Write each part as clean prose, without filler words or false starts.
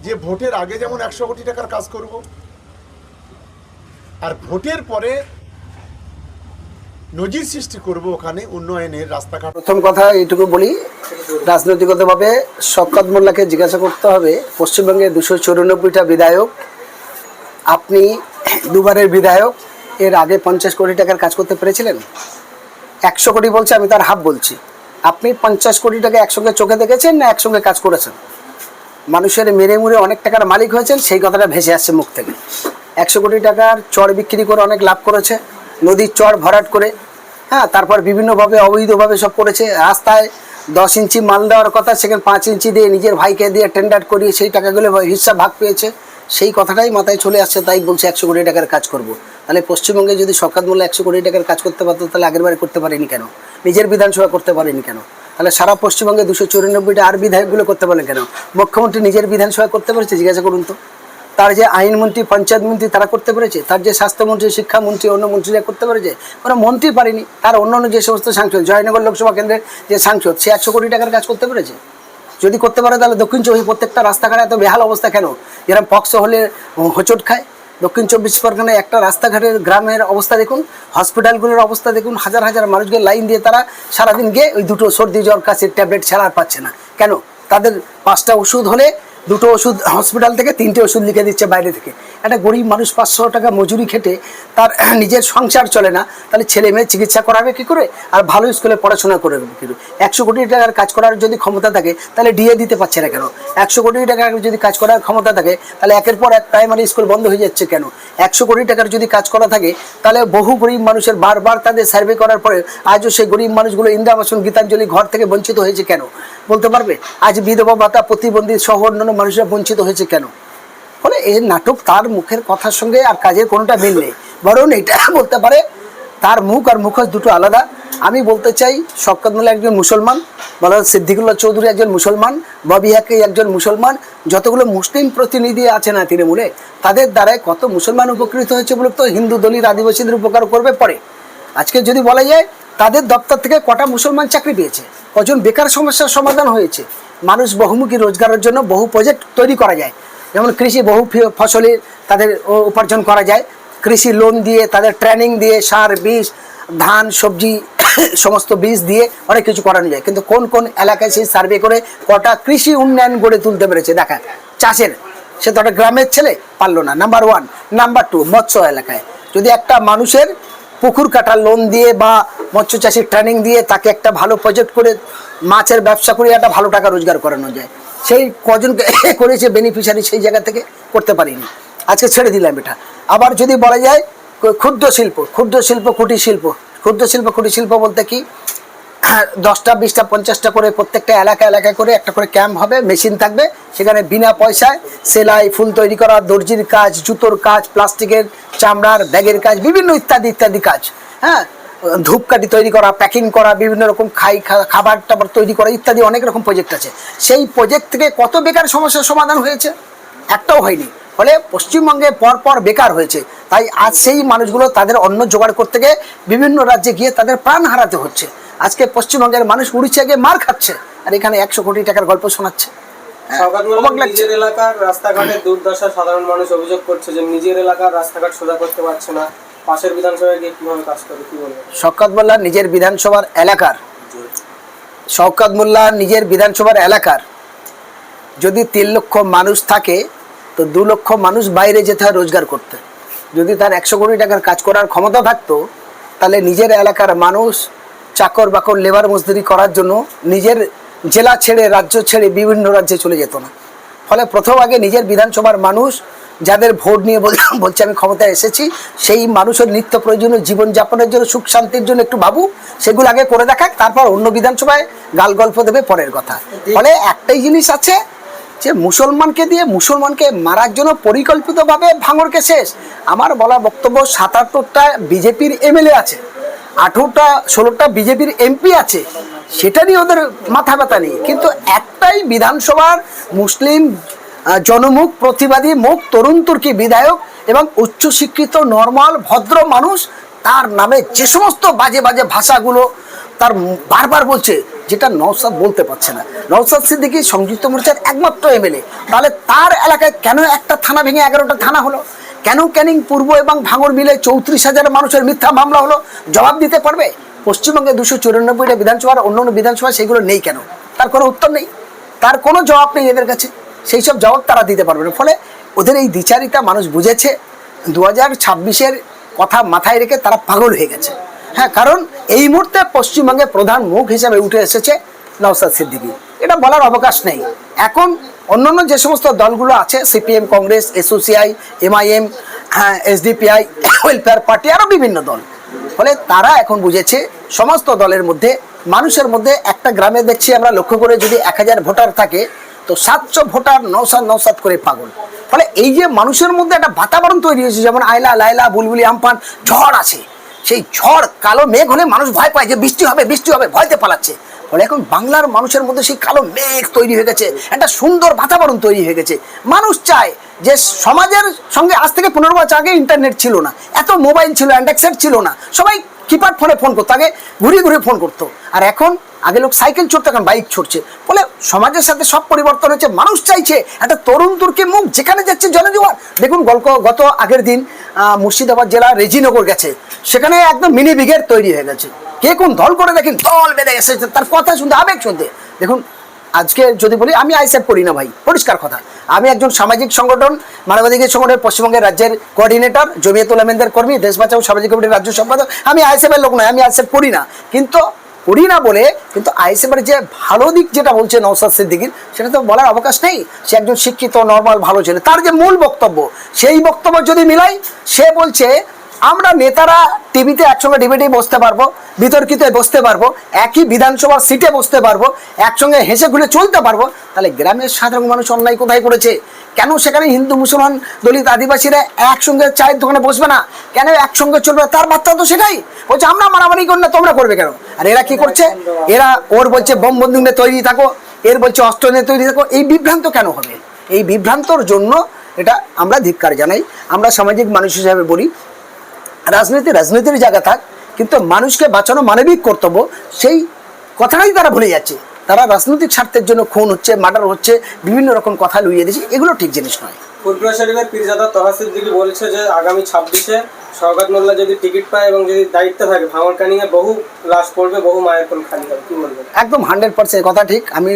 যে ভোটের আগে যেমন 100 কোটি টাকার কাজ করব, আর ভোটের পরে নজির সৃষ্টি করব ওখানে উন্নয়নের রাস্তাঘাট। প্রথম কথা এইটুকু বলি, রাজনৈতিকভাবে শওকত মোল্লাকে জিজ্ঞাসা করতে হবে, পশ্চিমবঙ্গে 294টা বিধায়ক, আপনি দুবারের বিধায়ক, এর আগে 50 কোটি টাকার কাজ করতে পেরেছিলেন? 100 কোটি বলছে, আমি তার হাফ বলছি। আপনি 50 কোটি টাকা একসঙ্গে চোখে দেখেছেন না একসঙ্গে কাজ করেছেন? মানুষের মেরে মুড়ে অনেক টাকার মালিক হয়েছেন, সেই কথাটা ভেসে আসছে মুখ থেকে। 100 কোটি টাকার চর বিক্রি করে অনেক লাভ করেছে, নদীর চর ভরাট করে, হ্যাঁ, তারপর বিভিন্নভাবে অবৈধভাবে সব করেছে। রাস্তায় 10 ইঞ্চি মাল দেওয়ার কথা, সেখানে 5 ইঞ্চি দিয়ে নিজের ভাইকে দিয়ে টেন্ডার করিয়ে সেই টাকাগুলো হিস্সা ভাগ পেয়েছে। সেই কথাটাই মাথায় চলে আসছে, তাই বলছে 100 কোটি টাকার কাজ করব। তাহলে পশ্চিমবঙ্গে যদি শওকত মোল্লা 100 কোটি টাকার কাজ করতে পারতো, তাহলে আগের বারে করতে পারেনি কেন? নিজের বিধানসভা করতে পারেনি কেন? তাহলে সারা পশ্চিমবঙ্গে 294টা আর বিধায়কগুলো করতে পারলেন কেন? মুখ্যমন্ত্রী নিজের বিধানসভা করতে পেরেছে? জিজ্ঞাসা করুন তো। তার যে আইনমন্ত্রী, পঞ্চায়েত মন্ত্রী, তারা করতে পেরেছে? তার যে স্বাস্থ্যমন্ত্রী, শিক্ষামন্ত্রী, অন্য মন্ত্রীরা করতে পেরেছে? ওরা মন্ত্রী পারেনি। তার অন্যান্য যে সমস্ত সাংসদ, জয়নগর লোকসভা কেন্দ্রের যে সাংসদ, সে 100 কোটি টাকার কাজ করতে পেরেছে? যদি করতে পারে, তাহলে দক্ষিণ চব্বিশ প্রত্যেকটা রাস্তাঘাটে এত বেহাল অবস্থা কেন? যেরকম পক্সো হলে হোঁচট খায়, দক্ষিণ 24 পরগনায় একটা রাস্তাঘাটের গ্রামের অবস্থা দেখুন, হসপিটালগুলোর অবস্থা দেখুন, হাজার হাজার মানুষকে লাইন দিয়ে তারা সারাদিন গিয়ে ওই দুটো সর্দি জ্বর কাশির ট্যাবলেট ছাড়া আর পাচ্ছে না। কেন? তাদের 5টা ওষুধ হলে 2টো ওষুধ হসপিটাল থেকে, 3টে ওষুধ লিখে দিচ্ছে বাইরে থেকে। একটা গরিব মানুষ 500 টাকা মজুরি খেটে তার নিজের সংসার চলে না, তাহলে ছেলে মেয়ে চিকিৎসা করাবে কী করে, আর ভালো স্কুলে পড়াশোনা করে কী করে? 100 কোটি টাকার কাজ করার যদি ক্ষমতা থাকে, তাহলে ডিএ দিতে পারছে না কেন? 100 কোটি টাকার যদি কাজ করার ক্ষমতা থাকে, তাহলে একের পর এক প্রাইমারি স্কুল বন্ধ হয়ে যাচ্ছে কেন? 100 কোটি টাকার যদি কাজ করা থাকে, তাহলে বহু গরিব মানুষের বারবার তাদের সার্ভে করার পরে আজও সেই গরিব মানুষগুলো ইন্দিরা আবাস, গীতাঞ্জলি ঘর থেকে বঞ্চিত হয়েছে কেন? বলতে পারবে? আজ বিধবা ভাতা, প্রতিবন্ধী সহ অন্যান্য মানুষরা বঞ্চিত হয়েছে কেন? ফলে এই নাটক, তার মুখের কথার সঙ্গে আর কাজের কোনোটা মিল নেই। বরং এটা বলতে পারে তার মুখ আর মুখোশ দুটো আলাদা। আমি বলতে চাই, শওকত মোল্লা একজন মুসলমান, মাওলানা সিদ্দিকুল্লাহ চৌধুরী একজন মুসলমান, ববি হাকিম একজন মুসলমান, যতগুলো মুসলিম প্রতিনিধি আছে না তৃণমূলে, তাদের দ্বারাই কত মুসলমান উপকৃত হয়েছে বলে তো হিন্দু দলিত আদিবাসীদের উপকার করবে পরে। আজকে যদি বলা যায়, তাদের দপ্তর থেকে কটা মুসলমান চাকরি পেয়েছে, কজন বেকার সমস্যার সমাধান হয়েছে। মানুষ বহুমুখী রোজগারের জন্য বহু প্রজেক্ট তৈরি করা যায়, যেমন কৃষি বহু ফসলে তাদের উপার্জন করা যায়, কৃষি লোন দিয়ে, তাদের ট্রেনিং দিয়ে, সার, বীজ, ধান, সবজি সমস্ত বীজ দিয়ে অনেক কিছু করানো যায়। কিন্তু কোন কোন এলাকায় সেই সার্ভে করে কটা কৃষি উন্নয়ন গড়ে তুলতে পেরেছে দেখা, চাষের, সে তো একটা গ্রামের ছেলে, পারলো না। নাম্বার 1। নাম্বার 2, মৎস্য এলাকায় যদি একটা মানুষের পুকুর কাটার লোন দিয়ে বা মৎস্য চাষির ট্রেনিং দিয়ে তাকে একটা ভালো প্রজেক্ট করে মাছের ব্যবসা করে একটা ভালো টাকা রোজগার করানো যায়, সেই কজনকে করেছে বেনিফিশিয়ারি, সেই জায়গা থেকে করতে পারিনি, আজকে ছেড়ে দিলাম এটা। আবার যদি বলা যায় ক্ষুদ্র শিল্প, কুটির শিল্প, কুটির শিল্প বলতে কি, 10টা, 20টা, 50টা করে প্রত্যেকটা এলাকা করে একটা করে ক্যাম্প হবে, মেশিন থাকবে, সেখানে বিনা পয়সায় সেলাই, ফুল তৈরি করা, দর্জির কাজ, জুতোর কাজ, প্লাস্টিকের, চামড়ার ব্যাগের কাজ, বিভিন্ন ইত্যাদি কাজ, হ্যাঁ, ধূপকাঠি তৈরি করা, প্যাকিং করা, বিভিন্ন রকম খাবার টাবার তৈরি করা ইত্যাদি অনেক রকম প্রজেক্ট আছে। সেই প্রজেক্ট থেকে কত বেকার সমস্যার সমাধান হয়েছে? একটাও হয়নি। ফলে পশ্চিমবঙ্গে পরপর বেকার হয়েছে। তাই আজ সেই মানুষগুলো তাদের অন্ন জোগাড় করতে গিয়ে বিভিন্ন রাজ্যে গিয়ে তাদের প্রাণ হারাতে হচ্ছে। আজকে পশ্চিমবঙ্গের মানুষ উড়িষ্যা গিয়ে মার খাচ্ছে, আর এখানে 100 কোটি টাকার গল্প শোনাচ্ছে। নিজের এলাকার রাস্তাঘাটের দুর্দশা সাধারণ মানুষ অভিযোগ করছে যে নিজের এলাকার রাস্তাঘাট সোজা করতে পারছে না, পাশের বিধানসভায় গিয়ে কিভাবে কাজ করে, কি বলবো? শওকত মোল্লা নিজের বিধানসভার এলাকার, শওকত মোল্লা নিজের বিধানসভার এলাকার যদি 3 লক্ষ মানুষ থাকে, তো 2 লক্ষ মানুষ বাইরে যেতে হয় রোজগার করতে। যদি তার 100 কোটি টাকার কাজ করার ক্ষমতা থাকতো, তাহলে নিজের এলাকার মানুষ চাকর বাকর, লেবার মজদুরি করার জন্য নিজের জেলা ছেড়ে, রাজ্য ছেড়ে বিভিন্ন রাজ্যে চলে যেত না। ফলে প্রথম আগে নিজের বিধানসভার মানুষ, যাদের ভোট নিয়ে বলছে আমি ক্ষমতায় এসেছি, সেই মানুষের নিত্য প্রয়োজনীয় জীবনযাপনের জন্য, সুখ শান্তির জন্য একটু ভাবুক, সেগুলো আগে করে দেখাক, তারপর অন্য বিধানসভায় গাল গল্প দেবে পরের কথা। ফলে একটাই জিনিস আছে, যে মুসলমানকে দিয়ে মুসলমানকে মারার জন্য পরিকল্পিতভাবে ভাঙড়কে শেষ। আমার বলা বক্তব্য, 77টা বিজেপির এমএলএ আছে, 18টা 16টা বিজেপির এমপি আছে, সেটা নিয়ে ওদের মাথা ব্যথা নেই। কিন্তু একটাই বিধানসভার মুসলিম জনমুখ, প্রতিবাদী মুখ, তরুণ তুর্কি বিধায়ক এবং উচ্চশিক্ষিত নর্মাল ভদ্র মানুষ, তার নামে যে সমস্ত বাজে বাজে ভাষাগুলো তার বারবার বলছে, যেটা নওশাদ বলতে পারছে না। নওশাদ সিদ্দিকী সংযুক্ত মোর্চার একমাত্র এমএলএ, তাহলে তার এলাকায় কেন একটা থানা ভেঙে 11টা থানা হলো? কেন ক্যানিং পূর্ব এবং ভাঙড় মিলে 34,000 মানুষের মিথ্যা মামলা হলো? জবাব দিতে পারবে? পশ্চিমবঙ্গে 294টা বিধানসভার অন্য বিধানসভা সেগুলো নেই কেন? তার কোনো উত্তর নেই, তার কোনো জবাব নেই এদের কাছে, সেই সব জবাব তারা দিতে পারবে না। ফলে ওদের এই দ্বিচারিতা মানুষ বুঝেছে, 2026-এর কথা মাথায় রেখে তারা পাগল হয়ে গেছে। হ্যাঁ, কারণ এই মুহূর্তে পশ্চিমবঙ্গে প্রধান মুখ হিসাবে উঠে এসেছে নওশাদ সিদ্দিকী, এটা বলার অবকাশ নেই। এখন অন্যান্য যে সমস্ত দলগুলো আছে, CPM, Congress, SOCI, MIM, SDPI, welfare party, আরও বিভিন্ন দল, ফলে তারা এখন বুঝেছে সমস্ত দলের মধ্যে মানুষের মধ্যে একটা গ্রামে দেখছি আমরা লক্ষ্য করে যদি 1000 ভোটার থাকে তো 700 ভোটার নওশাদ নওশাদ করে পাগল। ফলে এই যে মানুষের মধ্যে একটা বাতাবরণ তৈরি হয়েছে, যেমন আয়লা, লায়লা, বুলবুলি, আমফান, ঝড় আছে, সেই ঝড় কালো মেঘ হলে মানুষ ভয় পায় যে বৃষ্টি হবে বৃষ্টি হবে, ভয়তে পালাচ্ছে। ফলে এখন বাংলার মানুষের মধ্যে সেই কালো মেঘ তৈরি হয়ে গেছে, একটা সুন্দর বাতাবরণ তৈরি হয়ে গেছে। মানুষ চায় যে সমাজের সঙ্গে আজ থেকে 15 বছর আগে ইন্টারনেট ছিল না, এত মোবাইল ছিল, অ্যান্ড্রয়েড ছিল না, সবাই কিপ্যাড ফোনে ফোন করতো, আগে ঘুরিয়ে ঘুরিয়ে ফোন করতো, আর এখন আগে লোক সাইকেল ছুটতো, এখন বাইক ছুটছে। ফলে সমাজের সাথে সব পরিবর্তন হচ্ছে। মানুষ চাইছে একটা তরুণ তুর্কি মুখ, যেখানে যাচ্ছে জনজোয়ার। দেখুন গত আগের দিন মুর্শিদাবাদ জেলা রেজিনগর গেছে, সেখানে একদম মিনি ব্রিগেড তৈরি হয়ে গেছে। কে কোন দল করে দেখেন, দল বেঁধে এসেছে তার কথা শুনতে, আবেগ শুনতে। দেখুন আজকে যদি বলি, আমি আইএসএফ করি না ভাই, পরিষ্কার কথা। আমি একজন সামাজিক সংগঠন, মানবাধিকার সংগঠনের পশ্চিমবঙ্গের রাজ্যের কোঅর্ডিনেটর, জমিয়তুল উলামাদের কর্মী, দেশ বাঁচাও সামাজিক কমিটির রাজ্য সম্পাদক। আমি আইএসএফের লোক নয়, আমি আইএসএফ করি না, কিন্তু বলে কিন্তু আইএসএফের যে ভালো দিক যেটা বলছে নওশাদ সিদ্দিকীর, সেটা তো বলার অবকাশ নেই। সে একজন শিক্ষিত নর্মাল ভালো ছেলে, তার যে মূল বক্তব্য, সেই বক্তব্য যদি মিলাই, সে বলছে আমরা নেতারা টিভিতে একসঙ্গে ডিবেটে বসতে পারবো, বিতর্কিত বসতে পারবো, একই বিধানসভার সিটে বসতে পারবো, একসঙ্গে হেসে ঘুরে চলতে পারবো। তাহলে গ্রামের সাধারণ মানুষ অন্যায় কোথায় করেছে? কেন সেখানে হিন্দু, মুসলমান, দলিত, আদিবাসীরা একসঙ্গে চায়ের দোকানে বসবে না? কেন একসঙ্গে চলবে? তার বার্তা তো সেটাই বলছে, আমরা মারামারি করি না, তোমরা করবে কেন? আর এরা কি করছে? এরা ওর বলছে বোম বন্দুক নিয়ে তৈরি থাকো, এর বলছে অস্ত্র নিয়ে তৈরি থাকো। এই বিভ্রান্ত কেন হবে? এই বিভ্রান্তর জন্য এটা আমরা ধিক্কার জানাই। আমরা সামাজিক মানুষ হিসাবে বলি, রাজনীতির জায়গা থাক, কিন্তু মানুষকে বাঁচানো মানবিক কর্তব্য, সেই কথাটাই তারা ভুলে যাচ্ছে। তারা রাজনৈতিক স্বার্থের জন্য খুন হচ্ছে, মার্ডার হচ্ছে, বিভিন্ন রকম কথা লুইয়ে দিচ্ছে, এগুলো ঠিক জিনিস নয়। ফুরফুরা শরীফের পীরজাদা তহা সিদ্দিকী বলেছে যে আগামী 26-এ শওকত মোল্লা যদি টিকিট পায় এবং যদি দায়িত্ব থাকে, ভাঙড় ক্যানিংয়ে বহু লাশ পড়বে, বহু মায়ের কোল খালি হবে, কি বলবেন? একদম 100% কথা ঠিক, আমি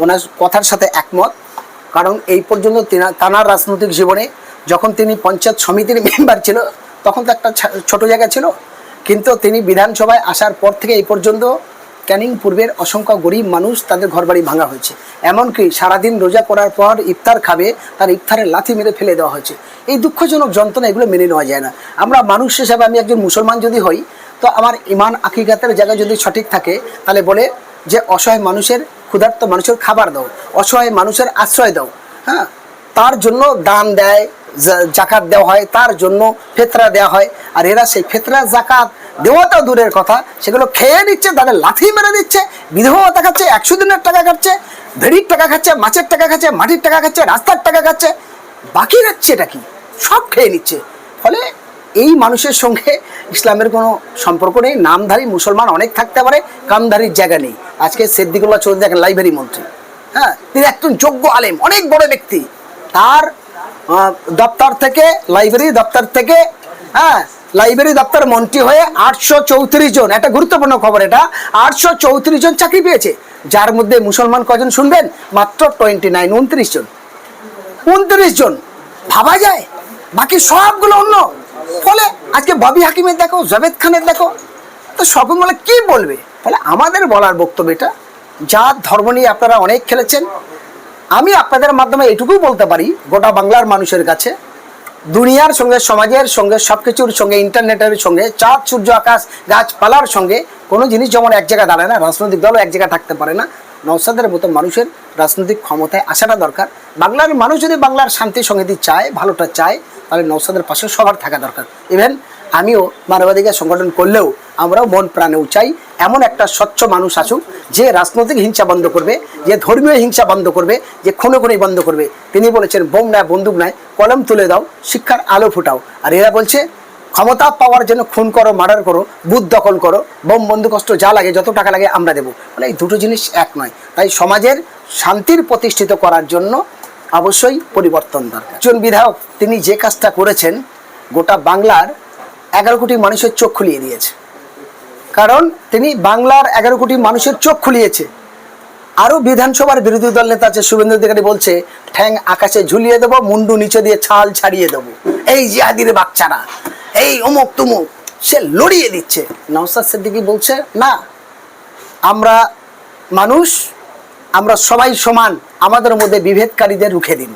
ওনার কথার সাথে একমত। কারণ এই পর্যন্ত তানার রাজনৈতিক জীবনে যখন তিনি পঞ্চায়েত সমিতির মেম্বার ছিল, তখন তো একটা ছোট জায়গা ছিল, কিন্তু তিনি বিধানসভায় আসার পর থেকে এই পর্যন্ত ক্যানিং পূর্বের অসংখ্য গরিব মানুষ, তাদের ঘরবাড়ি ভাঙা হয়েছে। এমনকি সারাদিন রোজা করার পর ইফতার খাবে, তার ইফতারের লাথি মেরে ফেলে দেওয়া হয়েছে। এই দুঃখজনক যন্ত্রণা, এগুলো মেনে নেওয়া যায় না। আমরা মানুষ হিসাবে, আমি একজন মুসলমান যদি হই, তো আমার ইমান আকিকাতের জায়গা যদি সঠিক থাকে, তাহলে বলে যে অসহায় মানুষের, ক্ষুধার্ত মানুষের খাবার দাও, অসহায় মানুষের আশ্রয় দাও। হ্যাঁ, তার জন্য দান দেয়, জাকাত দেওয়া হয়, তার জন্য ফেতরা দেওয়া হয়। আর এরা সেই ফেতরা, জাকাত দেওয়াটাও দূরের কথা, সেগুলো খেয়ে নিচ্ছে, তাদের লাথি মেরে দিচ্ছে, বিধবা ভাতা খাচ্ছে, 100 দিনের টাকা খাচ্ছে, ভেড়ির টাকা খাচ্ছে, মাছের টাকা খাচ্ছে, মাটির টাকা খাচ্ছে, রাস্তার টাকা খাচ্ছে, বাকি রাখছে এটা কি, সব খেয়ে নিচ্ছে। ফলে এই মানুষের সঙ্গে ইসলামের কোনো সম্পর্ক নেই। নামধারী মুসলমান অনেক থাকতে পারে, কামধারীর জায়গা নেই। আজকে সিদ্দিকুল্লাহ চৌধুরী দেখেন, লাইব্রেরি মন্ত্রী, হ্যাঁ, তিনি একজন যোগ্য আলেম, অনেক বড় ব্যক্তি, তার দপ্তর থেকে, লাইব্রেরি দপ্তর থেকে, হ্যাঁ, লাইব্রেরি দপ্তর মন্ত্রী হয়ে 834 জন, একটা গুরুত্বপূর্ণ খবর, এটা 834 জন চাকরি পেয়েছে, যার মধ্যে মুসলমান কজন শুনবেন? মাত্র 29 29 জন। ভাবা যায়? বাকি সবগুলো অন্য। ফলে আজকে ববি হাকিমের দেখো, জাভেদ খানের দেখো, তো সব বলে কি বলবে? ফলে আমাদের বলার বক্তব্য এটা, জাত ধর্ম নিয়ে আপনারা অনেক খেলেছেন। আমি আপনাদের মাধ্যমে এটুকুই বলতে পারি, গোটা বাংলার মানুষের কাছে, দুনিয়ার সঙ্গে, সমাজের সঙ্গে, সব কিছুর সঙ্গে, ইন্টারনেটের সঙ্গে, চাঁদ, সূর্য, আকাশ, গাছপালার সঙ্গে কোনো জিনিস যেমন এক জায়গায় দাঁড়ায় না, রাজনৈতিক দলও এক জায়গায় থাকতে পারে না। নওশাদের মতো মানুষের রাজনৈতিক ক্ষমতায় আসাটা দরকার। বাংলার মানুষ যদি বাংলার শান্তি সংহতি চায়, ভালোটা চায়, তাহলে নওশাদের পাশে সবার থাকা দরকার। ইভেন আমিও মানবাধিকার সংগঠন করলেও আমরাও মন প্রাণেও চাই এমন একটা স্বচ্ছ মানুষ আসুক, যে রাজনৈতিক হিংসা বন্ধ করবে, যে ধর্মীয় হিংসা বন্ধ করবে, যে খুনোখুনি বন্ধ করবে। তিনি বলেছেন বোম নয়, বন্দুক নয়, কলম তুলে দাও, শিক্ষার আলো ফুটাও। আর এরা বলছে ক্ষমতা পাওয়ার জন্য খুন করো, মার্ডার করো, বুথ দখল করো, বোম বন্দুকস্ত্র যা লাগে, যত টাকা লাগে আমরা দেবো, মানে এই দুটো জিনিস এক নয়। তাই সমাজের শান্তির প্রতিষ্ঠিত করার জন্য অবশ্যই পরিবর্তন দরকার। একজন বিধায়ক তিনি যে কাজটা করেছেন গোটা বাংলার 11 কোটি মানুষের চোখ খুলিয়ে দিয়েছে। কারণ তিনি বাংলার 11 কোটি মানুষের চোখ খুলিয়েছে। আরও বিধানসভার বিরোধী দল নেতা আছে শুভেন্দু অধিকারী, বলছে ঠ্যাং আকাশে ঝুলিয়ে দেবো, মুন্ডু নিচে দিয়ে ছাল ছাড়িয়ে দেবো, এই জিহাদির বাচ্চারা, এই অমুক তুমুক, সে লড়িয়ে দিচ্ছে। নওশাদ সিদ্দিকী বলছে না, আমরা মানুষ, আমরা সবাই সমান, আমাদের মধ্যে বিভেদকারীদের রুখে দিন।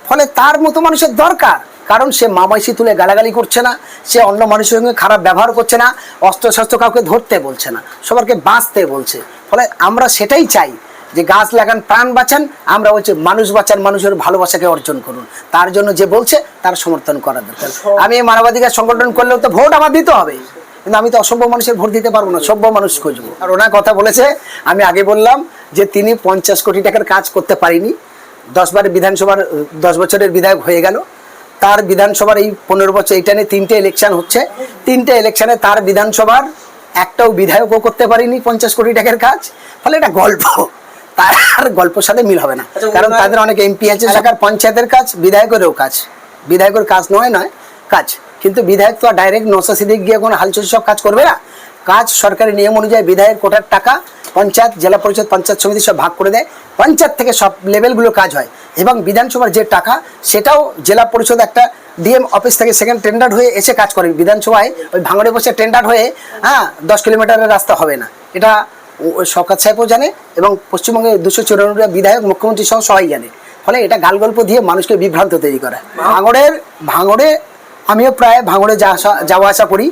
ফলে তার মতো মানুষের দরকার, কারণ সে মামাইশি তুলে গালাগালি করছে না, সে অন্য মানুষের সঙ্গে খারাপ ব্যবহার করছে না, অস্ত্রশস্ত্র কাউকে ধরতে বলছে না, সবাইকে বাঁচতে বলছে। ফলে আমরা সেটাই চাই যে গাছ লাগান, প্রাণ বাঁচান, আমরা বলছি মানুষ বাঁচান, মানুষের ভালোবাসাকে অর্জন করুন। তার জন্য যে বলছে তার সমর্থন করা দরকার। আমি এই মানবাধিকার সংগঠন করলেও তো ভোট আমার দিতে হবে, কিন্তু আমি তো অসভ্য মানুষের ভোট দিতে পারবো না, সভ্য মানুষ খুঁজবো। আর ওনার কথা বলেছে, আমি আগে বললাম যে তিনি 50 কোটি টাকার কাজ করতে পারিনি, 10 বারের বিধানসভার 10 বছরের বিধায়ক হয়ে গেল। তার বিধানসভার এই 15 বছর, এইটা নিয়ে 3টে ইলেকশন হচ্ছে, 3টে ইলেকশনে তার বিধানসভার একটাও বিধায়কও করতে পারিনি 50 কোটি টাকার কাজ। ফলে এটা গল্প, তার গল্পের সাথে মিল হবে না। কারণ তাদের অনেক এমপি আছে, এলাকার পঞ্চায়েতের কাজ বিধায়কেরও কাজ, বিধায়কের কাজ নয় কাজ। কিন্তু বিধায়ক তো ডাইরেক্ট নওশাদ সিদ্দিক গিয়ে কোনো হালচল সব কাজ করবে না। কাজ সরকারি নিয়ম অনুযায়ী বিধায়ক কোটার টাকা পঞ্চায়েত, জেলা পরিষদ, পঞ্চায়েত সমিতি সব ভাগ করে দেয়, পঞ্চায়েত থেকে সব লেভেলগুলো কাজ হয়। এবং বিধানসভার যে টাকা সেটাও জেলা পরিষদ একটা ডিএম অফিস থেকে সেকেন্ড টেন্ডার হয়ে এসে কাজ করে। বিধানসভায় ওই ভাঙড়ে বসে টেন্ডার হয়ে 10 কিলোমিটারের রাস্তা হবে না, এটা শওকত সাহেবও জানে এবং পশ্চিমবঙ্গে 294 বিধায়ক, মুখ্যমন্ত্রী সহ সবাই জানে। ফলে এটা গালগল্প দিয়ে মানুষকে বিভ্রান্ত তৈরি করা। ভাঙড়ে আমিও প্রায় ভাঙড়ে যাওয়া আসা করি,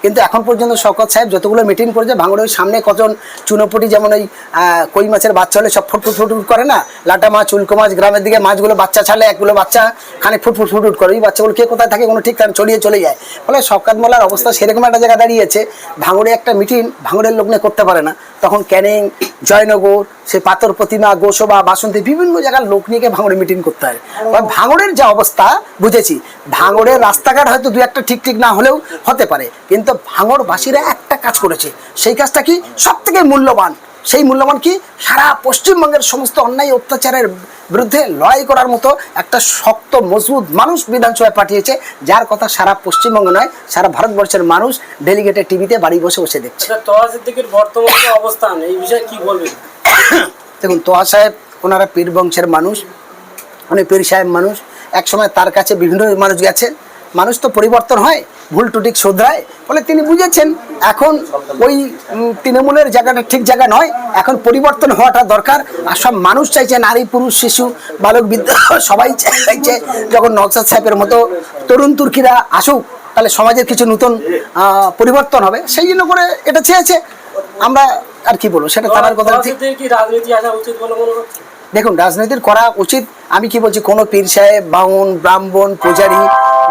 কিন্তু এখন পর্যন্ত শওকত সাহেব যতগুলো মিটিং করেছে ভাঙড়ে ওই সামনে কজন চুনোপুটি, যেমন ওই কই মাছের বাচ্চা হলে সব ফুটফুট ফুটফুট করে না, লাটা মাছ, উল্কো মাছ, গ্রামের দিকে মাছগুলো বাচ্চা ছাড়লে একগুলো বাচ্চা খানিক ফুটফুট ফুটফুট করে, ওই বাচ্চাগুলো কে কোথায় থাকে কোনো ঠিক থাকে, চলে যায়। ফলে শওকত মোল্লার অবস্থা সেরকম একটা জায়গা দাঁড়িয়েছে, ভাঙড়ে একটা মিটিং ভাঙড়ের লোক নিয়ে করতে পারে না, তখন ক্যানিং, জয়নগর, সে পাথর প্রতিমা, গোসবা, বাসন্তী, বিভিন্ন জায়গার লোক নিয়ে ভাঙড়ে মিটিং করতে হয়। ভাঙড়ের যা অবস্থা বুঝেছি, ভাঙড়ের রাস্তাঘাট হয়তো 2-1টা ঠিক না হলেও হতে পারে, কিন্তু ভাঙড়বাসীরা একটা কাজ করেছে, সেই কাজটা কি সবথেকে মূল্যবান। সেই মূল্যবান কি, সারা পশ্চিমবঙ্গের সমস্ত অন্যায় অত্যাচারের বিরুদ্ধে লড়াই করার মতো একটা শক্ত মজবুত মানুষ বিধানসভায় পাঠিয়েছে, যার কথা সারা পশ্চিমবঙ্গ নয় সারা ভারতবর্ষের মানুষ ডেলিগেটেড টিভিতে বাড়ি বসে বসে দেখছে। তোহা সিদ্দিকীর বর্তমান অবস্থান এই বিষয়ে কি বলবেন? দেখুন, তোহা সাহেব ওনারা পীর বংশের মানুষ, উনি পীর সাহেব মানুষ। একসময় তার কাছে বিভিন্ন মানুষ গেছে, মানুষ তো পরিবর্তন হয়, ভুল টুটিক শোধরায়। ফলে তিনি বুঝেছেন এখন ওই তৃণমূলের জায়গাটা ঠিক জায়গা নয়, এখন পরিবর্তন হওয়াটা দরকার। আর সব মানুষ চাইছে, নারী, পুরুষ, শিশু, বালক, বৃদ্ধ সবাই চাইছে যখন নওশাদ সাহেবের মতো তরুণ তুর্কিরা আসুক, তাহলে সমাজের কিছু নতুন পরিবর্তন হবে, সেই জন্য করে এটা চেয়েছে। আমরা আর কি বলবো, সেটা তার কথা। দেখুন, রাজনীতির করা উচিত। আমি কি বলছি, কোনো পীর সাহেব, বাউন, ব্রাহ্মণ, পূজারী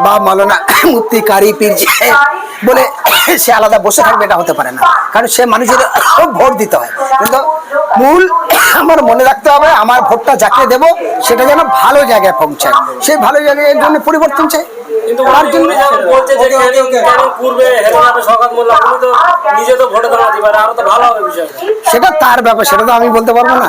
বা মাওলানা, মুফতি, কারি, পীর সাহেব বলে সে আলাদা বসে থাকবে, এটা হতে পারে না। কারণ সে মানুষের ভোট দিতে হয়, কিন্তু মূল আমার মনে রাখতে হবে, আমার ভোটটা যাকে দেব সেটা যেন ভালো জায়গায় পৌঁছায়, সেই ভালো জায়গায় জন্য পরিবর্তন চাই। সেটা তার ব্যাপার, সেটা তো আমি বলতে পারবো না।